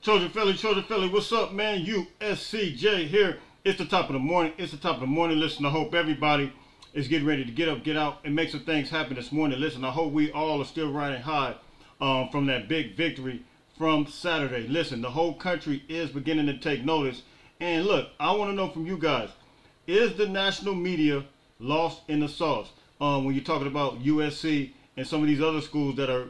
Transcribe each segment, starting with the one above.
Trojan Philly, what's up, man? USCJ here. It's the top of the morning. Listen, I hope everybody is getting ready to get up, get out, and make some things happen this morning. Listen, I hope we all are still riding high from that big victory from Saturday. Listen, the whole country is beginning to take notice. And look, I want to know from you guys, is the national media lost in the sauce? When you're talking about USC and some of these other schools that are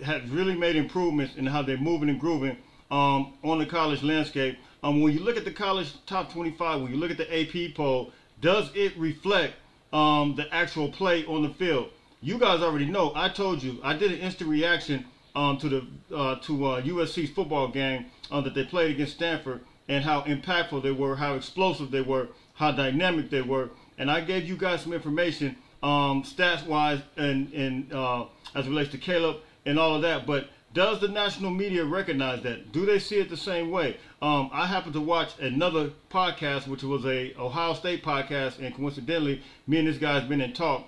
have really made improvements in how they're moving and grooving on the college landscape. When you look at the college top 25, when you look at the AP poll, does it reflect the actual play on the field? You guys already know. I told you. I did an instant reaction to USC's football game that they played against Stanford, and how impactful they were, how explosive they were, how dynamic they were, and I gave you guys some information stats-wise and as it relates to Caleb and all of that. But does the national media recognize that? Do they see it the same way? I happened to watch another podcast, which was a Ohio State podcast, and coincidentally, me and this guy's been in talk.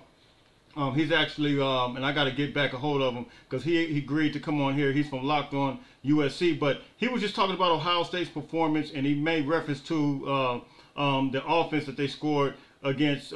He's actually, and I got to get back a hold of him because he agreed to come on here. He's from Locked On USC, but he was just talking about Ohio State's performance, and he made reference to the offense that they scored against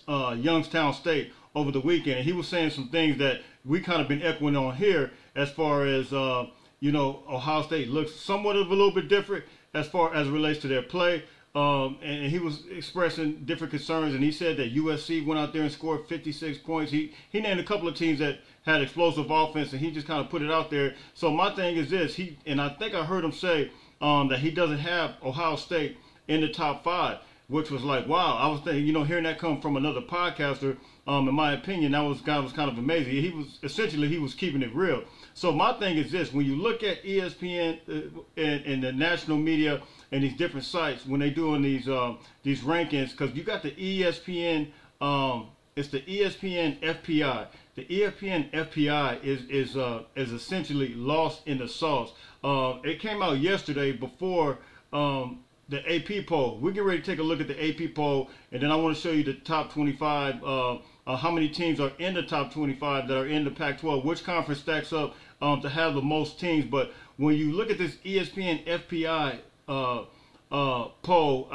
Youngstown State over the weekend. And he was saying some things that we kind of been echoing on here, as far as Ohio State looks somewhat of a little bit different as far as it relates to their play. And he was expressing different concerns, and he said that USC went out there and scored 56 points. He named a couple of teams that had explosive offense, and he just kind of put it out there. So my thing is this, and I think I heard him say that he doesn't have Ohio State in the top 5, which was like, wow. I was thinking, hearing that come from another podcaster, in my opinion, that was kind of amazing. He was keeping it real. So my thing is this, when you look at ESPN and the national media and these different sites, when they're doing these rankings, because you got the ESPN, it's the ESPN FPI. The ESPN FPI is essentially lost in the sauce. It came out yesterday before the AP poll. We're getting ready to take a look at the AP poll, and then I want to show you the top 25, how many teams are in the top 25 that are in the Pac-12, which conference stacks up to have the most teams. But when you look at this ESPN FPI poll,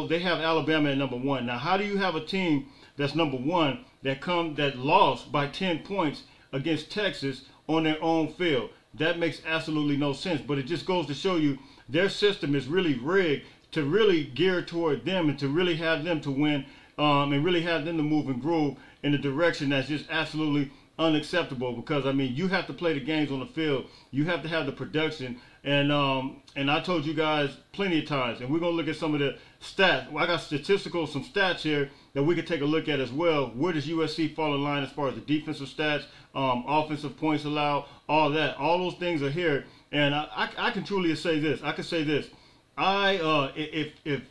they have Alabama at number 1. Now, how do you have a team that's number 1 that lost by 10 points against Texas on their own field? That makes absolutely no sense. But it just goes to show you their system is really rigged to really gear toward them and to really have them to win, and really have them to move and groove in a direction that's just absolutely unacceptable. Because you have to play the games on the field, you have to have the production, and I told you guys plenty of times, and we're gonna look at some of the stats. I got some stats here that we could take a look at as well. Where does USC fall in line as far as the defensive stats, offensive points allowed, all that? All those things are here, and I can truly say this. I can say this. If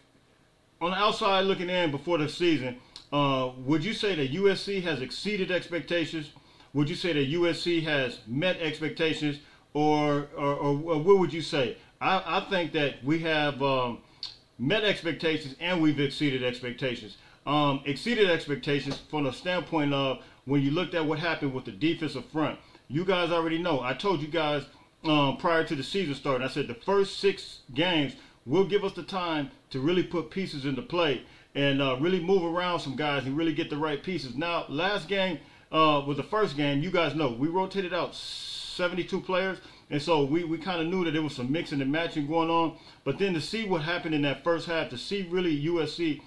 on the outside looking in before the season, would you say that USC has exceeded expectations? Would you say that USC has met expectations, or what would you say? I think that we have met expectations and we've exceeded expectations. Exceeded expectations from the standpoint of when you looked at what happened with the defensive front. You guys already know. I told you guys prior to the season starting, I said the first 6 games will give us the time to really put pieces into play and really move around some guys and really get the right pieces. Now, last game was the first game. You guys know we rotated out 72 players, and so we kind of knew that there was some mixing and matching going on. But then to see what happened in that first half, to see really USC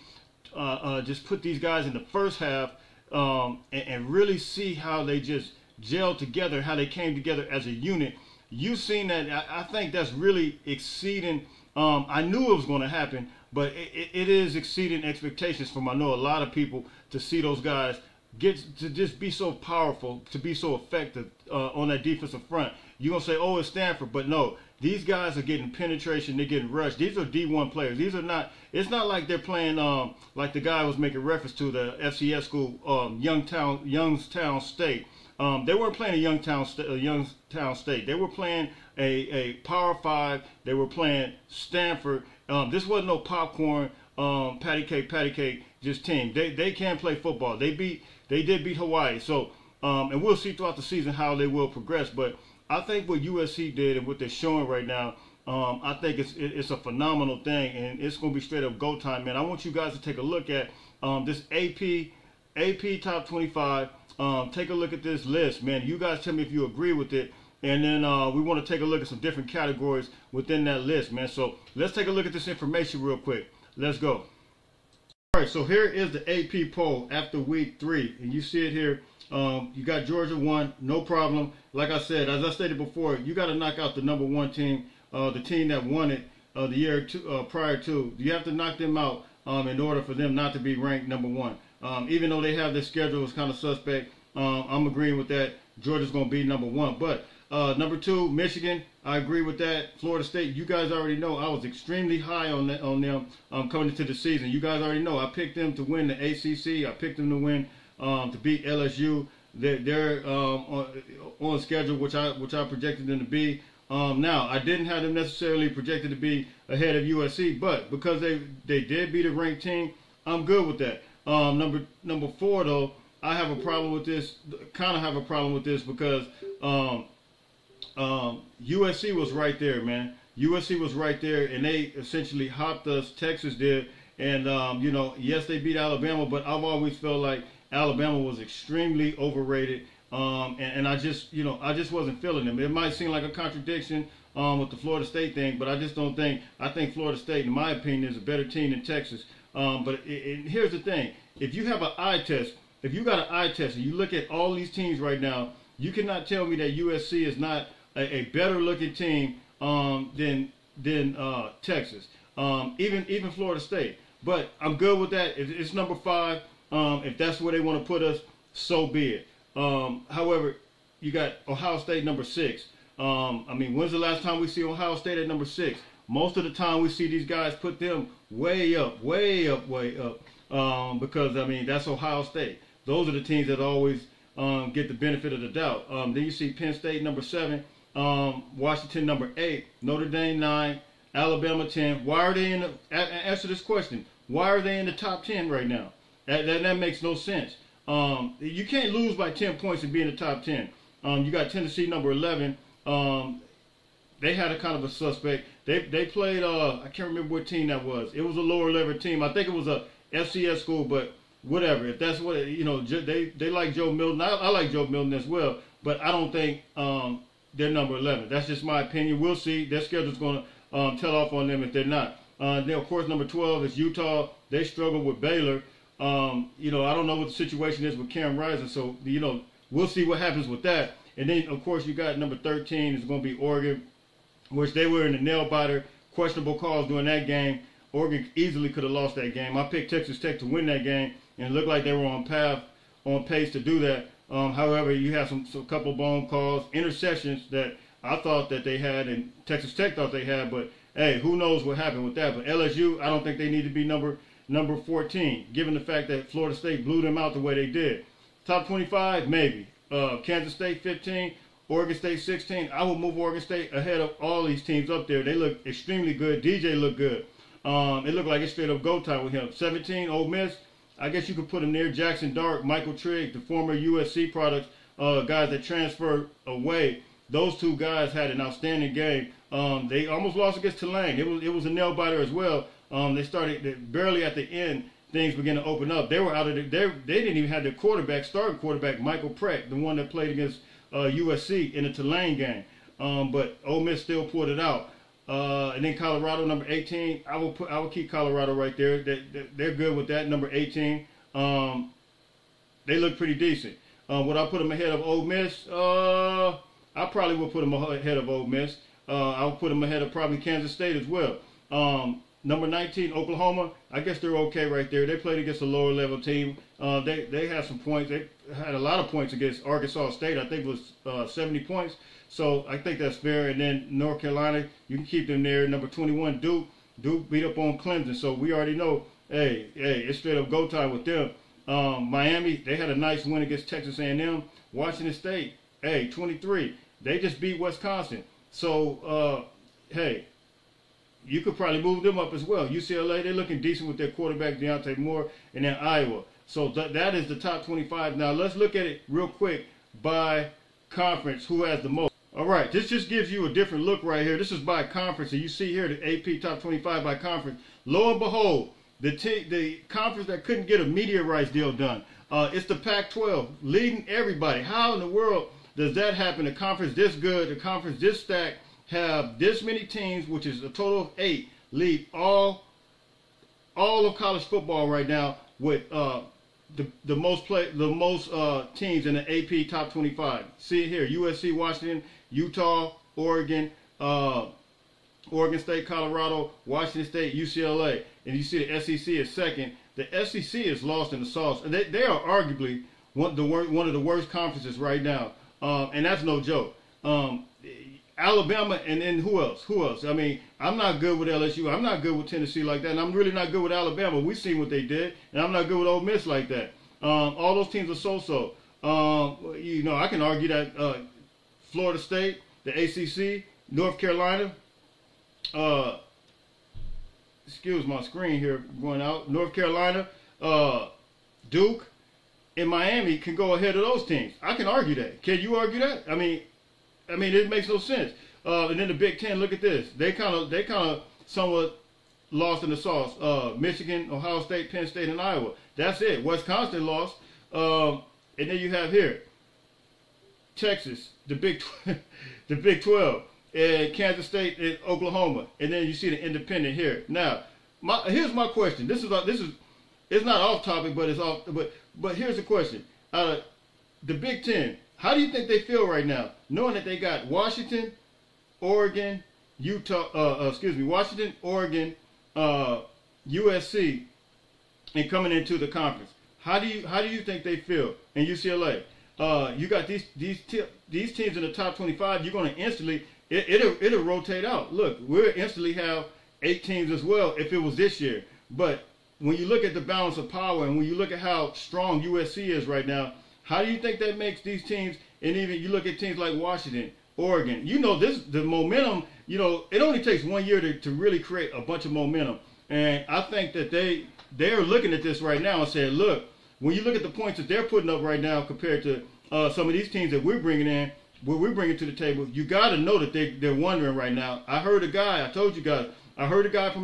just put these guys in the first half and really see how they just gelled together, how they came together as a unit. You've seen that. I think that's really exceeding. I knew it was going to happen, but it is exceeding expectations from, I know, a lot of people, to see those guys get to just be so powerful, to be so effective on that defensive front. You're going to say, oh, it's Stanford, but no. These guys are getting penetration, they're getting rushed. These are D1 players. These are not, it's not like they're playing like the guy was making reference to, the FCS school, Youngstown State. They weren't playing a Youngstown State. They were playing a Power 5. They were playing Stanford. This wasn't no popcorn, patty cake, just team. They can play football. They did beat Hawaii. So, and we'll see throughout the season how they will progress. But I think what USC did and what they're showing right now, I think it's a phenomenal thing, and it's going to be straight up go time, man. I want you guys to take a look at this AP top 25. Take a look at this list, man. You guys tell me if you agree with it. And then we want to take a look at some different categories within that list, man. So let's take a look at this information real quick. Let's go. All right, so here is the AP poll after week 3. And you see it here. You got Georgia 1, no problem. Like I said, as I stated before, you got to knock out the number 1 team, the team that won it the year prior to. You have to knock them out in order for them not to be ranked number 1. Even though they have their schedule is kind of suspect, I'm agreeing with that. Georgia's going to be number 1. But number 2, Michigan, I agree with that. Florida State, you guys already know I was extremely high on them coming into the season. You guys already know I picked them to win the ACC. I picked them to win to beat LSU. They're on schedule, which I projected them to be. Now, I didn't have them necessarily projected to be ahead of USC, but because they did beat a ranked team, I'm good with that. Number 4, though, I have a problem with this. Kind of have a problem with this because USC was right there, man. USC was right there, and they essentially hopped us. Texas did, and you know, yes, they beat Alabama, but I've always felt like Alabama was extremely overrated, and I just wasn't feeling them. It might seem like a contradiction with the Florida State thing, but I just don't think. I think Florida State, in my opinion, is a better team than Texas. But here's the thing: if you have an eye test, if you got an eye test, and you look at all these teams right now, you cannot tell me that USC is not a better looking team than Texas, even Florida State. But I'm good with that. It's number 5. If that's where they want to put us, so be it. However, you got Ohio State number 6. I mean, when's the last time we see Ohio State at number 6? Most of the time we see these guys put them way up, because, I mean, that's Ohio State. Those are the teams that always get the benefit of the doubt. Then you see Penn State number 7, Washington number 8, Notre Dame 9, Alabama 10. Why are they in the, answer this question, why are they in the top 10 right now? That makes no sense. You can't lose by 10 points and be in the top 10. You got Tennessee number 11. They had a kind of a suspect. They played, I can't remember what team that was. It was a lower level team. I think it was a FCS school, but whatever. If that's what, you know, they like Joe Milton. I like Joe Milton as well, but I don't think they're number 11. That's just my opinion. We'll see. Their schedule's going to tell off on them if they're not. Then, of course, number 12 is Utah. They struggle with Baylor. You know, I don't know what the situation is with Cam Rising, so, you know, we'll see what happens with that. And then, of course, you got number 13 is going to be Oregon, which they were in the nail biter, questionable calls during that game. Oregon easily could have lost that game. I picked Texas Tech to win that game, and it looked like they were on pace to do that. However, you have some couple bone calls, interceptions that I thought that they had, and Texas Tech thought they had, but hey, who knows what happened with that. But LSU, I don't think they need to be number 14, given the fact that Florida State blew them out the way they did. Top 25, maybe. Kansas State 15, Oregon State 16. I will move Oregon State ahead of all these teams up there. They look extremely good. DJ looked good. It looked like it's straight up go time with him. 17, Ole Miss. I guess you could put him there. Jackson Dart, Michael Trigg, the former USC products, guys that transferred away. Those two guys had an outstanding game. They almost lost against Tulane. It was a nail biter as well. They started barely at the end. Things began to open up. They were out of they didn't even have their starting quarterback, Michael Pratt, the one that played against USC in the Tulane game. But Ole Miss still pulled it out. And then Colorado, number 18. I will keep Colorado right there. They're good with that. Number 18. They look pretty decent. Would I put them ahead of Ole Miss? I probably would put them ahead of Ole Miss. I would put them ahead of probably Kansas State as well. Number 19, Oklahoma. I guess they're okay right there. They played against a lower level team. They had some points. They had a lot of points against Arkansas State. I think it was 70 points. So I think that's fair. And then North Carolina, you can keep them there. Number 21, Duke. Duke beat up on Clemson. So we already know, hey, it's straight up go time with them. Miami, they had a nice win against Texas A&M. Washington State, 23. They just beat Wisconsin. So, hey, you could probably move them up as well. UCLA, they're looking decent with their quarterback, Deontay Moore, and then Iowa. So that is the top 25. Now, let's look at it real quick by conference. Who has the most? All right, this just gives you a different look right here. This is by conference, and you see here the AP Top 25 by conference. Lo and behold, the conference that couldn't get a media rights deal done. It's the Pac-12 leading everybody. How in the world does that happen? A conference this good, a conference this stacked, have this many teams, which is a total of 8, lead all of college football right now with the most teams in the AP Top 25. See it here: USC, Washington, Utah, Oregon, Oregon State, Colorado, Washington State, UCLA, and you see the SEC is second. The SEC is lost in the sauce, and they are arguably one of the worst conferences right now, and that's no joke. Alabama, and then who else? Who else? I mean, I'm not good with LSU. I'm not good with Tennessee like that, and I'm really not good with Alabama. We've seen what they did, and I'm not good with Ole Miss like that. All those teams are so-so. I can argue that Florida State, the ACC, North Carolina, excuse my screen here going out, North Carolina, Duke, and Miami can go ahead of those teams. I can argue that. Can you argue that? I mean, it makes no sense. And then the Big Ten, look at this. They kind of somewhat lost in the sauce. Michigan, Ohio State, Penn State, and Iowa. That's it. Wisconsin lost. And then you have here Texas, the Big 12, and Kansas State and Oklahoma. And then you see the independent here. Now, here's my question. This is it's not off topic, but it's off. But here's the question. The Big Ten. How do you think they feel right now, knowing that they got Washington, Oregon, Washington, Oregon, USC, and coming into the conference? How do you think they feel? And UCLA, you got these teams in the top 25. You're going to instantly it'll rotate out. Look, we'll instantly have 8 teams as well if it was this year. But when you look at the balance of power and when you look at how strong USC is right now, how do you think that makes these teams? And even you look at teams like Washington, Oregon. The momentum. It only takes 1 year to really create a bunch of momentum. And I think that they're looking at this right now and saying, look, when you look at the points that they're putting up right now compared to some of these teams that we're bringing in, what we're bringing to the table, you got to know that they're wondering right now. I heard a guy from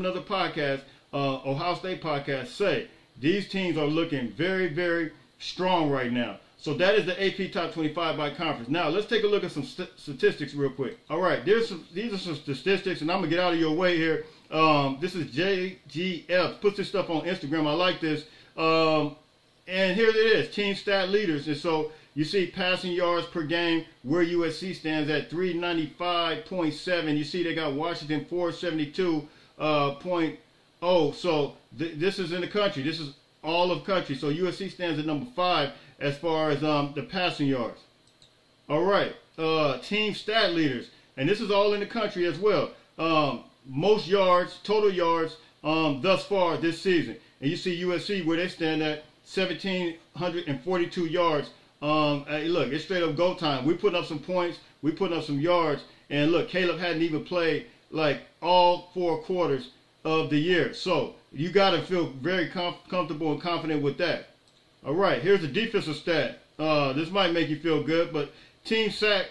another podcast, Ohio State podcast, say these teams are looking very, very strong right now. So that is the AP Top 25 by conference. Now, let's take a look at some statistics real quick. All right, these are some statistics, and I'm going to get out of your way here. This is JGF. Puts this stuff on Instagram. I like this. And here it is, team stat leaders. And so you see passing yards per game, where USC stands at 395.7. You see they got Washington 472.0. So this is in the country. This is all of country. So USC stands at number 5 as far as the passing yards. All right, team stat leaders, and this is all in the country as well. Most yards, total yards thus far this season. And you see USC where they stand at 1,742 yards. Look, it's straight up go time. We putting up some points, we putting up some yards, and look, Caleb hadn't even played like all 4 quarters of the year. So you got to feel very comfortable and confident with that. All right, here's the defensive stat. This might make you feel good, but team stat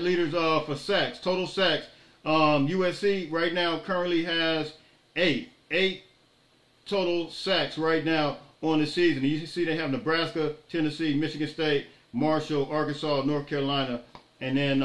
leaders for sacks, total sacks. USC right now currently has 8 total sacks right now on the season. You see they have Nebraska, Tennessee, Michigan State, Marshall, Arkansas, North Carolina, and then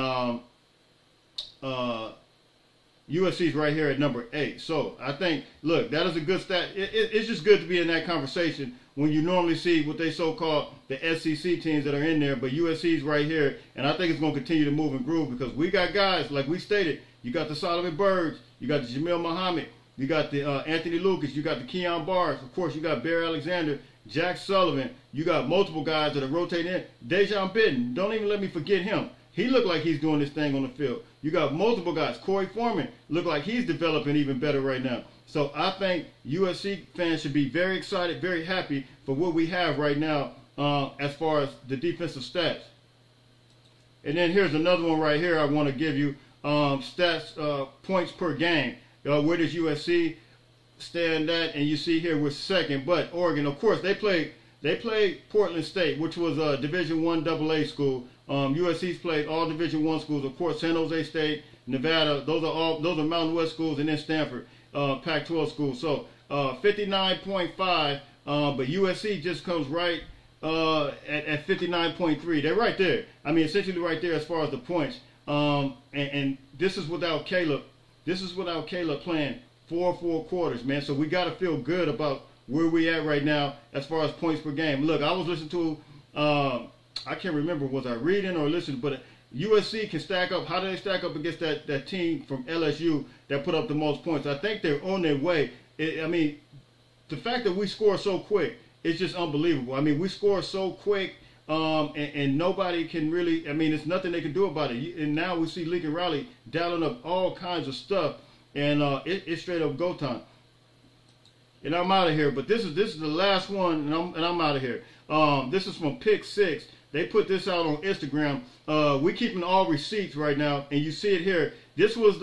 USC's right here at number 8. So I think, look, that is a good stat. It's just good to be in that conversation when you normally see what they so-called the SEC teams that are in there, but USC's right here, and I think it's going to continue to move and groove because we got guys, like we stated, you got the Solomon Birds, you got the Jamil Muhammad, you got the Anthony Lucas, you got the Keon Bars, of course you got Barry Alexander, Jack Sullivan, you got multiple guys that are rotating in. Dejon Bitten, don't even let me forget him. He looked like he's doing this thing on the field. You got multiple guys. Corey Foreman look like he's developing even better right now. So I think USC fans should be very excited, very happy for what we have right now as far as the defensive stats. And then here's another one right here I want to give you. Stats, points per game. Where does USC stand at? And you see here we're second. But Oregon, of course, they played Portland State, which was a Division I AA school. USC's played all Division I schools. Of course, San Jose State, Nevada. Those are Mountain West schools, and then Stanford, Pac-12 schools. So 59.5, but USC just comes right at 59.3. They're right there. I mean, essentially right there as far as the points. And this is without Caleb. This is without Caleb playing 4 full quarters, man. So we got to feel good about where we at right now as far as points per game. Look, I was listening to, I can't remember, was I reading or listening, but USC can stack up. How do they stack up against that team from LSU that put up the most points? I think they're on their way. I mean, the fact that we score so quick, it's just unbelievable. I mean, we score so quick, and nobody can really, I mean, there's nothing they can do about it. And now we see Lincoln Riley dialing up all kinds of stuff, and it's straight up go time. And I'm out of here, but this is the last one, and I'm out of here. This is from Pick 6. They put this out on Instagram. We keeping all receipts right now, and you see it here. This was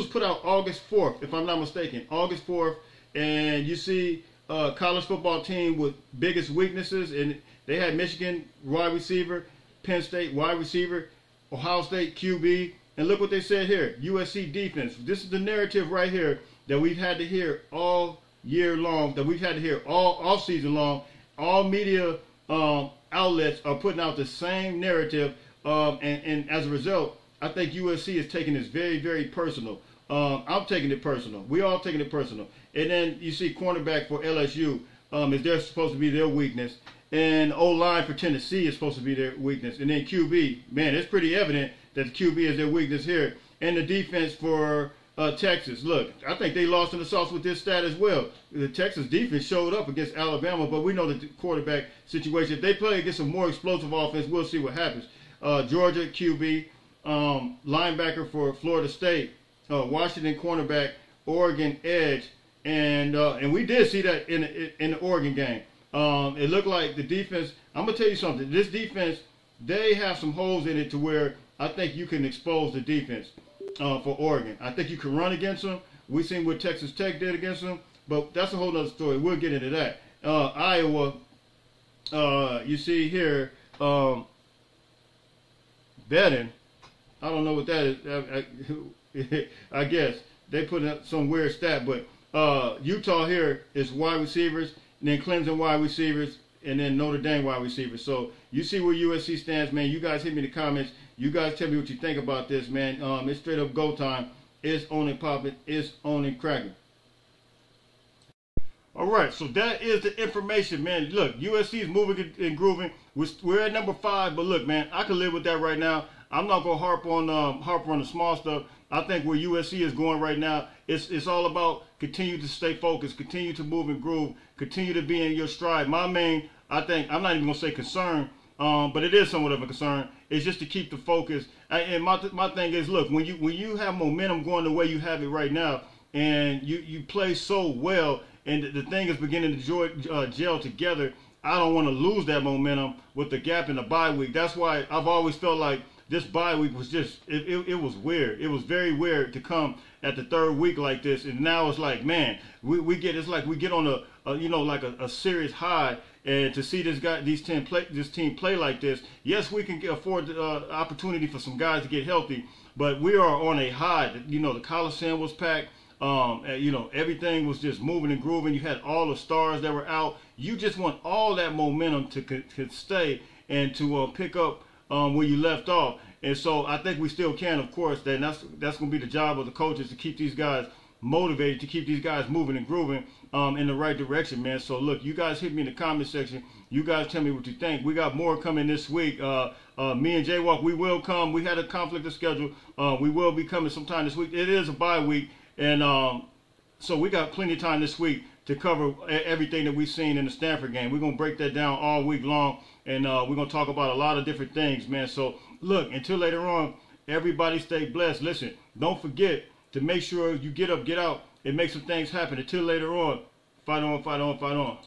put out August 4th, if I'm not mistaken. August 4th, and you see college football team with biggest weaknesses, and they had Michigan wide receiver, Penn State wide receiver, Ohio State QB, and look what they said here: USC defense. This is the narrative right here that we've had to hear all year long, that we've had to hear all season long. All media outlets are putting out the same narrative, and as a result, I think USC is taking this very, very personal. I'm taking it personal. We all taking it personal. And then you see cornerback for LSU is they're supposed to be their weakness, and O-line for Tennessee is supposed to be their weakness, and then QB, man, it's pretty evident that the QB is their weakness here, and the defense for Texas. Look, I think they lost in the sauce with this stat as well. The Texas defense showed up against Alabama, but we know the quarterback situation. If they play against a more explosive offense, we'll see what happens. Georgia QB, linebacker for Florida State, Washington cornerback, Oregon edge, and we did see that in the Oregon game. It looked like the defense. I'm gonna tell you something. This defense, they have some holes in it to where I think you can expose the defense. For Oregon, I think you can run against them. We've seen what Texas Tech did against them, but that's a whole other story. We'll get into that. Iowa, you see here, betting. I don't know what that is. I guess they put up some weird stat, but Utah here is wide receivers, and then Clemson wide receivers, and then Notre Dame wide receivers. So you see where USC stands, man. You guys hit me in the comments. You guys tell me what you think about this, man. It's straight up go time. It's on and popping. It's on and cracking. All right, so that is the information, man. Look, USC is moving and grooving. We're at number 5, but look, man, I can live with that right now. I'm not gonna harp on the small stuff. I think where USC is going right now, it's all about continue to stay focused, continue to move and groove, continue to be in your stride. My main, I think, I'm not even gonna say concern, but it is somewhat of a concern. It's just to keep the focus. And my thing is, look, when you have momentum going the way you have it right now, and you play so well, and the thing is beginning to gel together, I don't want to lose that momentum with the gap in the bye week. That's why I've always felt like this bye week was just, it was weird. It was very weird to come at the 3rd week like this, and now it's like, man, it's like we get on a serious high. And to see this team play like this, yes, we can afford the opportunity for some guys to get healthy, but we are on a high. You know, the Coliseum was packed. Everything was just moving and grooving. You had all the stars that were out. You just want all that momentum to stay and to pick up where you left off. And so I think we still can, of course. That's going to be the job of the coaches, to keep these guys motivated, to keep these guys moving and grooving in the right direction, man. So look, you guys hit me in the comment section. You guys tell me what you think. We got more coming this week. Me and Jaywalk, we will come. We had a conflict of schedule. We will be coming sometime this week. It is a bye week, and so we got plenty of time this week to cover everything that we've seen in the Stanford game. We're gonna break that down all week long, and we're gonna talk about a lot of different things, man. So look, until later on, everybody stay blessed. Listen, don't forget to make sure you get up, get out, and make some things happen. Until later on, fight on, fight on, fight on.